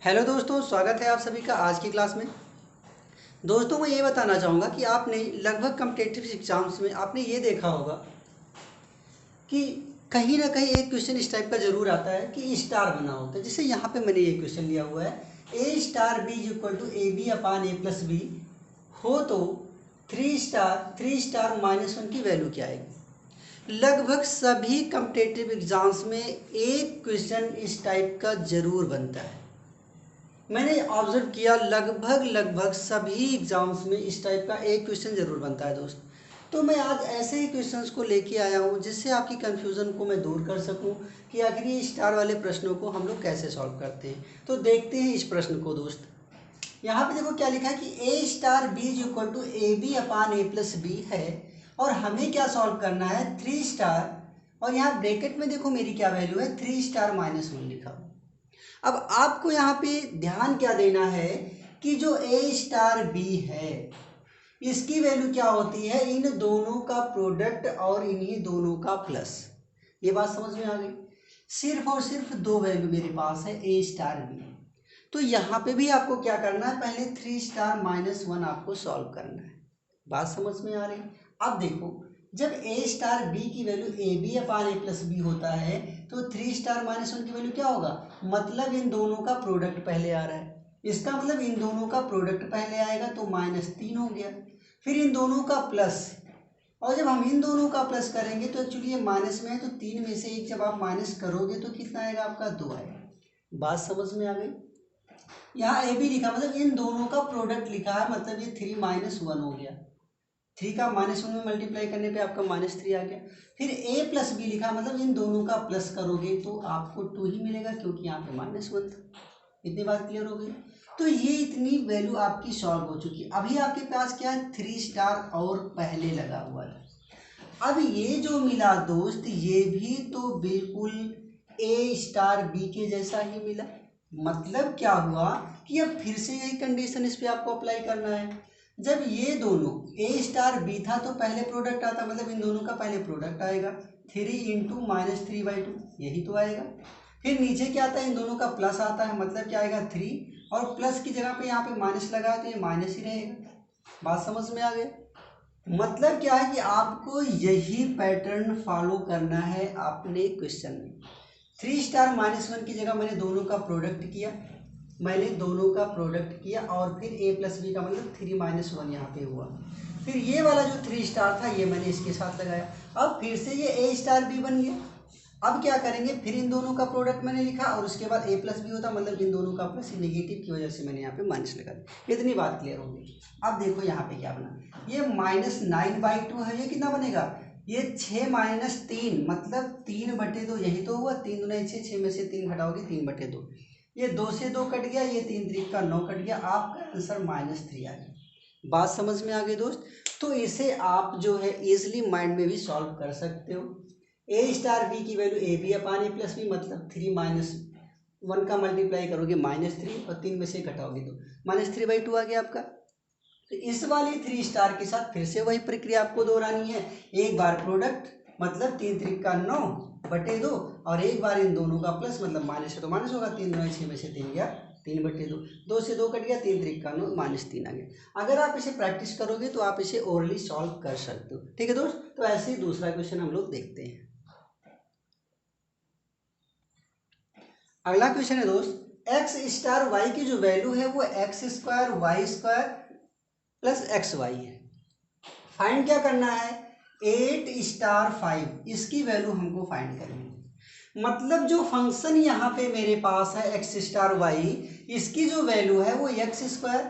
Hello दोस्तों, स्वागत है आप सभी का आज की क्लास में। दोस्तों, मैं ये बताना चाहूँगा कि आपने लगभग कॉम्पिटिटिव एग्जाम्स में आपने ये देखा होगा कि कहीं ना कहीं एक क्वेश्चन इस टाइप का जरूर आता है कि स्टार बना होता है। जैसे यहाँ पे मैंने ये क्वेश्चन लिया हुआ है, A star B is equal to A B upon A plus B हो तो थ्री स्टार माइनस वन की वैल्यू क्या आएगी। लगभग सभी कॉम्पिटिटिव एग्जाम्स में एक क्वेश्चन इस टाइप का जरूर बनता है। मैंने ऑब्जर्व किया लगभग सभी एग्जाम्स में इस टाइप का एक क्वेश्चन जरूर बनता है दोस्त। तो मैं आज ऐसे ही क्वेश्चंस को लेके आया हूँ जिससे आपकी कंफ्यूजन को मैं दूर कर सकूँ कि आखिर ये स्टार वाले प्रश्नों को हम लोग कैसे सॉल्व करते हैं। तो देखते हैं इस प्रश्न को दोस्त। यहाँ पे देखो क्या लिखा है कि A star B is equal to A B upon A plus B है और हमें क्या सॉल्व करना है, थ्री स्टार, और यहाँ ब्रैकेट में देखो मेरी क्या वैल्यू है, थ्री स्टार माइनस वन लिखा हुआ। अब आपको यहाँ पे ध्यान क्या देना है कि जो ए स्टार बी है इसकी वैल्यू क्या होती है, इन दोनों का प्रोडक्ट और इन्हीं दोनों का प्लस। ये बात समझ में आ गई। सिर्फ और सिर्फ दो वैल्यू मेरे पास है, ए स्टार बी। तो यहाँ पे भी आपको क्या करना है, पहले थ्री स्टार माइनस वन आपको सॉल्व करना है। बात समझ में आ रही। अब देखो, जब ए स्टार बी की value A B upon A plus B होता है तो थ्री स्टार माइनस वन की वैल्यू क्या होगा, मतलब इन दोनों का प्रोडक्ट पहले आ रहा है। इसका मतलब इन दोनों का प्रोडक्ट पहले आएगा तो माइनस तीन हो गया, फिर इन दोनों का प्लस, और जब हम इन दोनों का प्लस करेंगे तो एक्चुअली ये माइनस में है तो तीन में से एक जब आप माइनस करोगे तो कितना आएगा आपका, दो आएगा। बात समझ में आ गई। यहाँ ए बी लिखा मतलब इन दोनों का प्रोडक्ट लिखा है, मतलब ये थ्री माइनस वन हो गया। थ्री का माइनस वन में मल्टीप्लाई करने पे आपका माइनस थ्री आ गया। फिर ए प्लस बी लिखा मतलब इन दोनों का प्लस करोगे तो आपको टू ही मिलेगा क्योंकि यहाँ पे माइनस वन था। इतनी बात क्लियर हो गई। तो ये इतनी वैल्यू आपकी सॉल्व हो चुकी है। अभी आपके पास क्या है, थ्री स्टार और पहले लगा हुआ है। अब ये जो मिला दोस्त, ये भी तो बिल्कुल ए स्टार बी के जैसा ही मिला। मतलब क्या हुआ कि अब फिर से यही कंडीशन इस पे आपको अप्लाई करना है। जब ये दोनों ए स्टार बी था तो पहले प्रोडक्ट आता, मतलब इन दोनों का पहले प्रोडक्ट आएगा, three into minus three by to, यही तो आएगा। फिर नीचे क्या आता है, इन दोनों का प्लस आता है, मतलब क्या आएगा, थ्री, और प्लस की जगह पे यहाँ पे माइनस लगा है तो ये माइनस ही रहेगा। बात समझ में आ गया। मतलब क्या है कि आपको यही पैटर्न फॉलो करना है अपने क्वेश्चन में। थ्री स्टार माइनस वन की जगह मैंने दोनों का प्रोडक्ट किया, और फिर ए प्लस बी का मतलब थ्री माइनस वन यहाँ पे हुआ। फिर ये वाला जो थ्री स्टार था ये मैंने इसके साथ लगाया। अब फिर से ये ए स्टार बी बन गया। अब क्या करेंगे, फिर इन दोनों का प्रोडक्ट मैंने लिखा और उसके बाद ए प्लस बी होता, मतलब इन दोनों का प्लस, नेगेटिव की वजह से मैंने यहाँ पे माइनस लगा दिया। इतनी बात क्लियर होगी। अब देखो यहाँ पे क्या बना, ये माइनस नाइन बाई टू है, ये कितना बनेगा, ये छः माइनस तीन, मतलब तीन बटे दो, यही तो हुआ, तीन दुना छः, छः में से तीन घटाओगे तीन बटे दो, ये दो से दो कट गया, ये तीन त्रिक का नौ कट गया, आपका आंसर माइनस थ्री आ गया। बात समझ में आ गई दोस्त। तो इसे आप जो है इजिली माइंड में भी सॉल्व कर सकते हो। ए स्टार बी की value A B upon A plus B, मतलब थ्री माइनस वन का मल्टीप्लाई करोगे माइनस थ्री, और तीन में से घटाओगे तो माइनस थ्री बाई टू आ गया आपका। तो इस वाली थ्री स्टार के साथ फिर से वही प्रक्रिया आपको दोहरानी है। एक बार प्रोडक्ट, मतलब तीन त्रिक का नौ बटे दो, और एक बार इन दोनों का प्लस, मतलब माइनस है तो माइनस होगा, तीन नौ छः में से तीन गया, तीन बटे दो, दो से दो कट गया, तीन त्रिक का नौ, माइनस तीन आ गया। अगर आप इसे प्रैक्टिस करोगे तो आप इसे ओरली सॉल्व कर सकते हो। ठीक है दोस्त, तो ऐसे ही दूसरा क्वेश्चन हम लोग देखते हैं। अगला क्वेश्चन है दोस्त, एक्स स्टार वाई की जो वैल्यू है वो X square Y square plus X Y है। फाइंड क्या करना है, एट स्टार फाइव, इसकी वैल्यू हमको फाइंड करनी है। मतलब जो फंक्शन यहाँ पे मेरे पास है एक्स स्टार वाई, इसकी जो वैल्यू है वो X square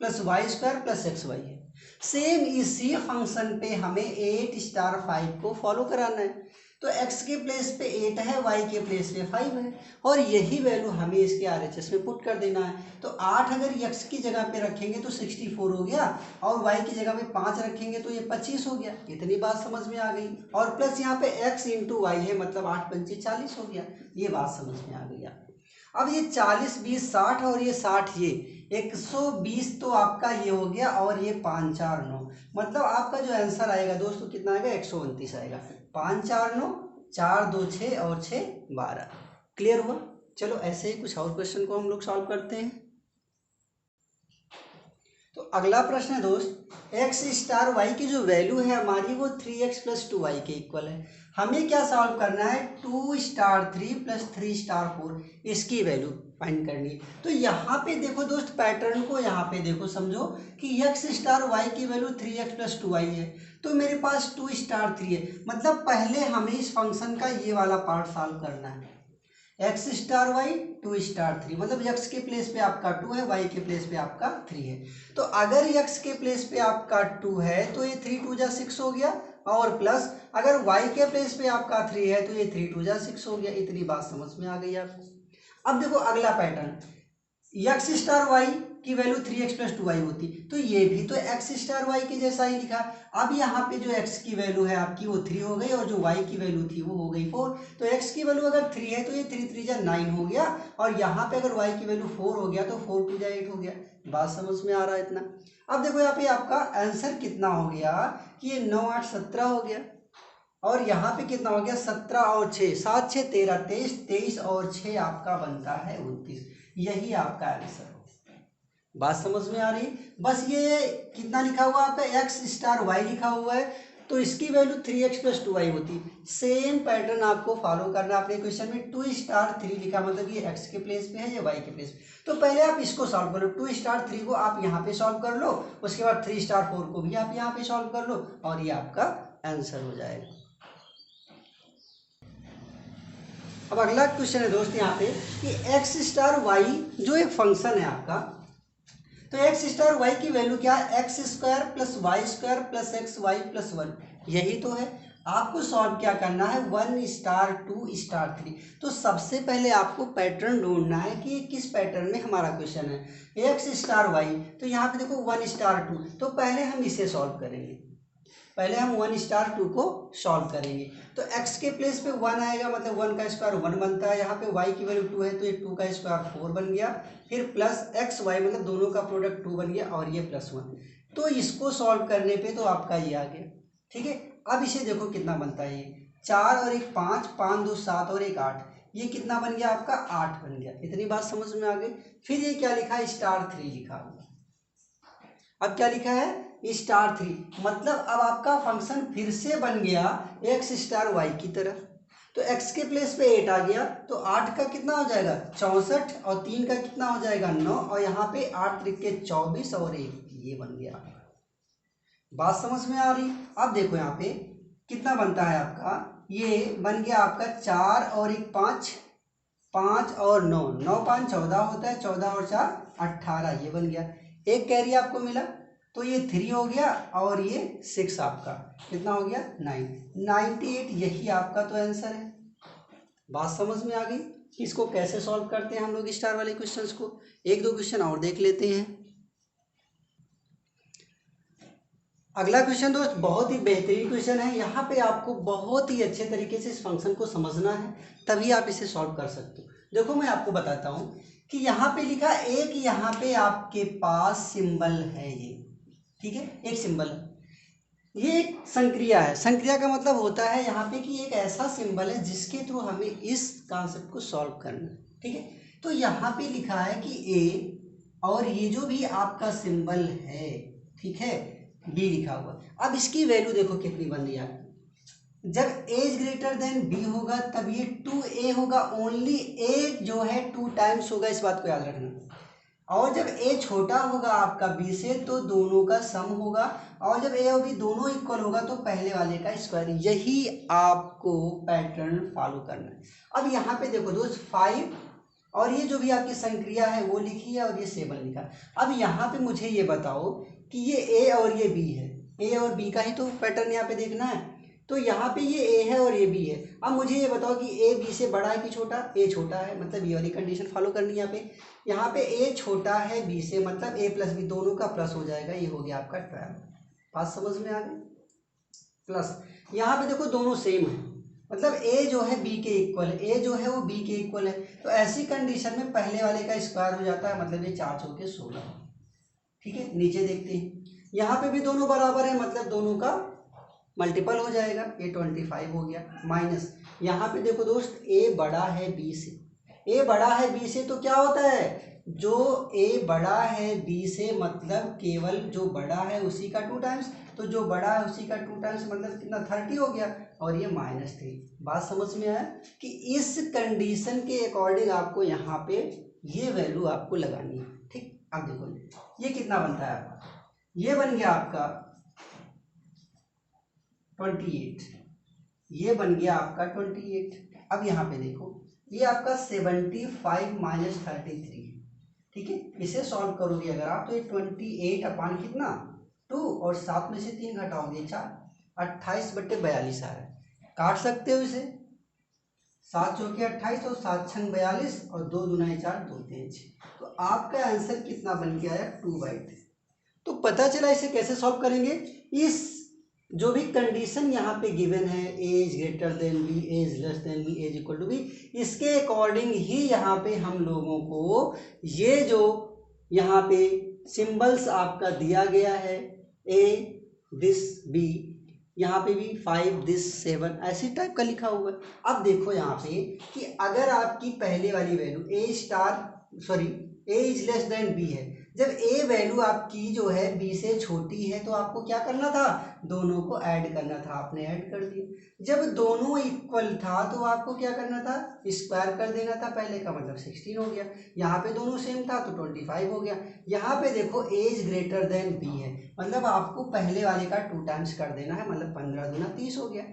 plus Y square plus X Y है। सेम इसी फंक्शन पे हमें एट स्टार फाइव को फॉलो कराना है। तो x के प्लेस पे 8 है, y के प्लेस पे 5 है, और यही वैल्यू हमें इसके RHS में पुट कर देना है। तो 8 अगर x की जगह पे रखेंगे तो 64 हो गया, और y की जगह पे 5 रखेंगे तो ये 25 हो गया। इतनी बात समझ में आ गई। और प्लस यहाँ पे x इंटू वाई है, मतलब 8 पंचे 40 हो गया। ये बात समझ में आ गई आपको। अब ये 40 20 60 और ये 60, ये 120 तो आपका ये हो गया, और ये 5 4 9, मतलब आपका जो आंसर आएगा दोस्तों कितना आएगा, 129 आएगा। 5 4 9, 4 2 6 और 6 12। क्लियर हुआ। चलो ऐसे ही कुछ और क्वेश्चन को हम लोग सॉल्व करते हैं। तो अगला प्रश्न है दोस्त, एक्स स्टार वाई की जो वैल्यू है हमारी वो 3x प्लस 2y के इक्वल है। हमें क्या सॉल्व करना है, 2 स्टार 3 प्लस 3 स्टार 4 इसकी वैल्यू फाइंड करनी है। तो यहाँ पे देखो दोस्त, पैटर्न को यहाँ पे देखो, समझो कि एक्स स्टार वाई की वैल्यू 3x प्लस 2y है, तो मेरे पास 2 स्टार 3 है। मतलब पहले हमें इस फंक्शन का ये वाला पार्ट सॉल्व करना है, एक्स स्टार वाई 2 स्टार 3, मतलब एक्स के प्लेस पे आपका 2 है, वाई के प्लेस पे आपका 3 है। तो अगर एक्स के प्लेस पे आपका 2 है तो ये 3 2 जा 6 हो गया, और प्लस अगर वाई के प्लेस पे आपका 3 है तो ये 3 2 जा 6 हो गया। इतनी बात समझ में आ गई आपको। अब देखो अगला पैटर्न, एक्स स्टार वाई की वैल्यू 3x प्लस 2y होती, तो ये भी तो एक्स स्टार वाई के जैसा ही लिखा। अब यहाँ पे जो x की वैल्यू है आपकी वो 3 हो गई, और जो y की वैल्यू थी वो हो गई 4। तो x की वैल्यू अगर 3 है तो ये 3 3 जा 9 हो गया, और यहाँ पे अगर y की वैल्यू 4 हो गया तो 4 2 जा 8 हो गया। बात समझ में आ रहा है इतना। अब देखो यहाँ पे आपका आंसर कितना हो गया कि ये 9 8 17 हो गया, और यहाँ पे कितना हो गया 17 और 6 7 6 13 23 23 और 6 आपका बनता है 29। यही आपका आंसर हो। बात समझ में आ रही। बस ये कितना लिखा हुआ आपका एक्स स्टार वाई लिखा हुआ है, तो इसकी वैल्यू 3x प्लस 2y होती। सेम पैटर्न आपको फॉलो करना है अपने क्वेश्चन में। 2 स्टार 3 लिखा, मतलब ये x के प्लेस पे है, ये y के प्लेस पे। तो पहले आप इसको सॉल्व कर लो, 2 स्टार 3 को आप यहाँ पे सॉल्व कर लो, उसके बाद 3 स्टार 4 को भी आप यहाँ पे सॉल्व कर लो, और ये आपका आंसर हो जाएगा। अब अगला क्वेश्चन है दोस्त यहाँ पे कि एक्स स्टार वाई जो एक फंक्शन है आपका, तो एक्स स्टार वाई की वैल्यू क्या है, X square plus Y square plus X Y plus 1, यही तो है। आपको सॉल्व क्या करना है, 1 स्टार 2 स्टार 3। तो सबसे पहले आपको पैटर्न ढूंढना है कि ये किस पैटर्न में हमारा क्वेश्चन है। एक्स स्टार वाई, तो यहाँ पे देखो 1 स्टार 2, तो पहले हम इसे सॉल्व करेंगे। पहले हम 1 स्टार 2 को सॉल्व करेंगे। तो x के प्लेस पे 1 आएगा, मतलब 1 का स्क्वायर 1 बनता है। यहाँ पे y की वैल्यू 2 है तो ये 2 का स्क्वायर 4 बन गया, फिर प्लस एक्स वाई मतलब दोनों का प्रोडक्ट 2 बन गया, और ये प्लस 1। तो इसको सॉल्व करने पे तो आपका ये आ गया, ठीक है। अब इसे देखो कितना बनता है, ये 4 और 1 5, 5 2 7 और 1 8, ये कितना बन गया आपका 8 बन गया। इतनी बात समझ में आ गई। फिर ये क्या लिखा है, स्टार 3 लिखा हुआ। अब क्या लिखा है, स्टार 3, मतलब अब आपका फंक्शन फिर से बन गया एक्स स्टार वाई की तरह। तो x के प्लेस पे 8 आ गया, तो 8 का कितना हो जाएगा 64, और 3 का कितना हो जाएगा 9, और यहाँ पे 8 त्रिके 24 और 1, ये बन गया। बात समझ में आ रही। अब देखो यहाँ पे कितना बनता है आपका, ये बन गया आपका 4 और 1 5, 5 और 9, 9 5 14 होता है, 14 और 4 18, ये बन गया। एक कैरी आपको मिला, तो ये 3 हो गया, और ये 6 आपका कितना हो गया 9, 98, यही आपका तो आंसर है। बात समझ में आ गई। इसको कैसे सॉल्व करते हैं हम लोग स्टार वाले क्वेश्चंस को, एक दो क्वेश्चन और देख लेते हैं। अगला क्वेश्चन दोस्त बहुत ही बेहतरीन क्वेश्चन है। यहाँ पे आपको बहुत ही अच्छे तरीके से इस फंक्शन को समझना है, तभी आप इसे सॉल्व कर सकते हो। देखो मैं आपको बताता हूँ कि यहाँ पे लिखा एक, यहाँ पे आपके पास सिंबल है ये, ठीक है, एक सिंबल है, ये एक संक्रिया है। संक्रिया का मतलब होता है यहाँ पे कि एक ऐसा सिंबल है जिसके थ्रू हमें इस कॉन्सेप्ट को सॉल्व करना है, ठीक है। तो यहाँ पे लिखा है कि ए, और ये जो भी आपका सिंबल है, ठीक है, बी लिखा हुआ। अब इसकी वैल्यू देखो कितनी बन रही है आपकी। जब a is greater than b होगा तब ये 2a होगा, ओनली a जो है 2 टाइम्स होगा, इस बात को याद रखना। और जब a छोटा होगा आपका b से तो दोनों का सम होगा, और जब a और b दोनों इक्वल होगा तो पहले वाले का स्क्वायर। यही आपको पैटर्न फॉलो करना है। अब यहाँ पे देखो दोस्त 5, और ये जो भी आपकी संक्रिया है वो लिखी है, और ये 7 लिखा। अब यहाँ पे मुझे ये बताओ कि ये a और ये b है, a और b का ही तो पैटर्न यहाँ पे देखना है। तो यहाँ पे ये a है और ये b है। अब मुझे ये बताओ कि a b से बड़ा है कि छोटा, a छोटा है, मतलब ये वाली कंडीशन फॉलो करनी है यहाँ पे। यहाँ पे a छोटा है b से, मतलब a प्लस b दोनों का प्लस हो जाएगा, ये हो गया आपका 12। बात समझ में आ गई। प्लस यहाँ पे देखो दोनों सेम है, मतलब a जो है b के इक्वल है, a जो है वो b के इक्वल है। तो ऐसी कंडीशन में पहले वाले का स्क्वायर हो जाता है, मतलब ये 4 चौके 16, ठीक है। नीचे देखते हैं, यहाँ पे भी दोनों बराबर है, मतलब दोनों का मल्टीपल हो जाएगा, ये 25 हो गया। माइनस यहाँ पे देखो दोस्त a बड़ा है b से, ए बड़ा है बी से तो क्या होता है, जो ए बड़ा है बी से मतलब केवल जो बड़ा है उसी का 2 टाइम्स, तो जो बड़ा है उसी का 2 टाइम्स मतलब कितना 30 हो गया, और ये -3। बात समझ में आया कि इस कंडीशन के अकॉर्डिंग आपको यहाँ पे ये वैल्यू आपको लगानी है। ठीक, अब देखो ये कितना बनता है आपका, ये बन गया आपका 28, ये बन गया आपका 28। अब यहाँ पे देखो ये आपका 75 माइनस 33, ठीक है, इसे सॉल्व करोगे अगर आप तो ये 28 अपान कितना 2 और 7 में से 3 घटाओगे 4, 28/42 आ रहा है। काट सकते हो इसे, 7 चौके 28 और 7 छंग 42 और 2 दूना 4 2 3 6, तो आपका आंसर कितना बन के आया 2/3। तो पता चला इसे कैसे सॉल्व करेंगे, इस जो भी कंडीशन यहाँ पे गिवन है as greater than B, as less than B, as equal to B, इसके अकॉर्डिंग ही यहाँ पे हम लोगों को ये जो यहाँ पे सिंबल्स आपका दिया गया है ए दिस बी, यहाँ पे भी 5 दिस 7 ऐसी टाइप का लिखा हुआ है। अब देखो यहाँ पे कि अगर आपकी पहले वाली value A star sorry A is less than B है, जब ए वैल्यू आपकी जो है बी से छोटी है तो आपको क्या करना था, दोनों को ऐड करना था, आपने ऐड कर दिया। जब दोनों इक्वल था तो आपको क्या करना था, स्क्वायर कर देना था, पहले का मतलब 16 हो गया, यहाँ पे दोनों सेम था तो 25 हो गया। यहाँ पे देखो एज ग्रेटर देन बी है, मतलब आपको पहले वाले का 2 टाइम्स कर देना है, मतलब 15 दूना 30 हो गया।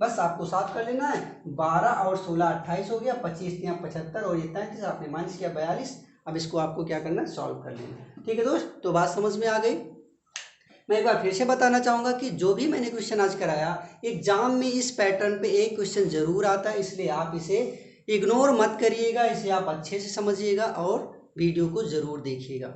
बस आपको 7 कर लेना है, 12 और 16 28 हो गया, 25 या 75 और ये 33, आपने माइनस किया 42। अब इसको आपको क्या करना है, सॉल्व कर लेना। ठीक है दोस्त, तो बात समझ में आ गई। मैं एक बार फिर से बताना चाहूँगा कि जो भी मैंने क्वेश्चन आज कराया एग्जाम में इस पैटर्न पे एक क्वेश्चन जरूर आता है, इसलिए आप इसे इग्नोर मत करिएगा, इसे आप अच्छे से समझिएगा और वीडियो को ज़रूर देखिएगा।